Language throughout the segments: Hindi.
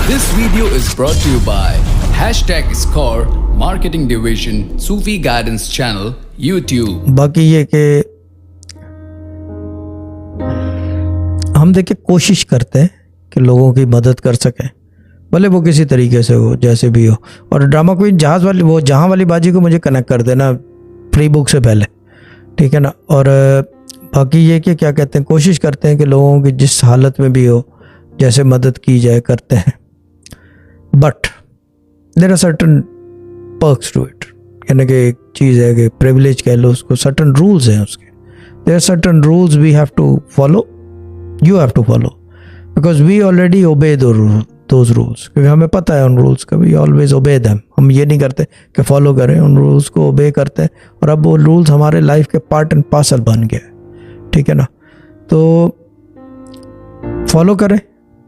This video is brought to you by #Score Marketing Division Sufi Guidance Channel YouTube। बाकी ये कि हम देखिए कोशिश करते हैं कि लोगों की मदद कर सकें, भले वो किसी तरीके से हो, जैसे भी हो। और ड्रामा क्वीन जहाँ वाली बाजी को मुझे कनेक्ट कर देना फ्री बुक से पहले, ठीक है ना। और बाकी ये कि क्या कहते हैं, कोशिश करते हैं कि लोगों की जिस हालत में भी हो जैसे मदद की जाए करते हैं। But there are certain perks to it, यानी कि एक चीज़ है कि प्रिविलेज कह लो उसको, सर्टन रूल्स हैं उसके। There are certain rules we have to follow, you have to follow, because we already obey those rules, क्योंकि हमें पता है उन रूल्स का, वी ऑलवेज ओबे देम। हम ये नहीं करते कि फॉलो करें, उन रूल्स को ओबे करते हैं और अब वो रूल्स हमारे लाइफ के पार्ट एंड पार्सल बन गए, ठीक है ना। तो फॉलो करें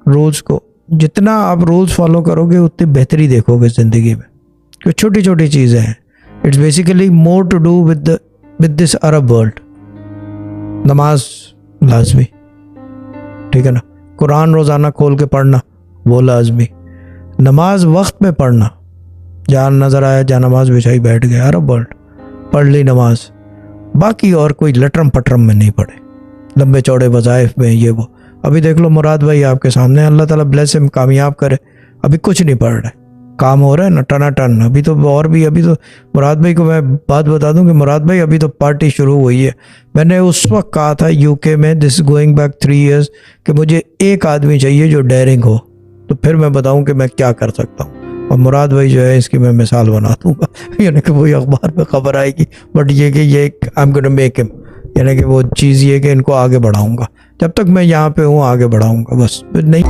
रूल्स को, जितना आप रूल्स फॉलो करोगे उतनी बेहतरी देखोगे ज़िंदगी में, क्योंकि छोटी छोटी चीज़ें हैं। It's basically more to do with this Arab world. नमाज लाजमी, ठीक है ना। कुरान रोज़ाना खोल के पढ़ना वो लाजमी। नमाज वक्त में पढ़ना, जहाँ नज़र आया जहाँ नमाज बिछाई बैठ गए, अरब वर्ल्ड पढ़ ली नमाज। बाकी और कोई लटरम पटरम में नहीं पढ़े, लंबे चौड़े वज़ाइफ में ये वो। अभी देख लो मुराद भाई आपके सामने, अल्लाह ताला ब्लेस हिम, कामयाब करे। अभी कुछ नहीं पढ़ रहे, काम हो रहा है ना टनाटन। अभी तो मुराद भाई को मैं बात बता दूं कि मुराद भाई अभी तो पार्टी शुरू हुई है। मैंने उस वक्त कहा था यूके में, दिस गोइंग बैक 3 years, कि मुझे एक आदमी चाहिए जो डेयरिंग हो, तो फिर मैं बताऊं कि मैं क्या कर सकता हूं। और मुराद भाई जो है इसकी मैं मिसाल बना दूंगा, यानी कि वही अखबार में खबर आएगी। बट ये कि ये I am gonna make him, यानी कि वो चीज़ ये कि इनको आगे बढ़ाऊंगा। जब तक मैं यहाँ पे हूँ आगे बढ़ाऊंगा, बस नहीं।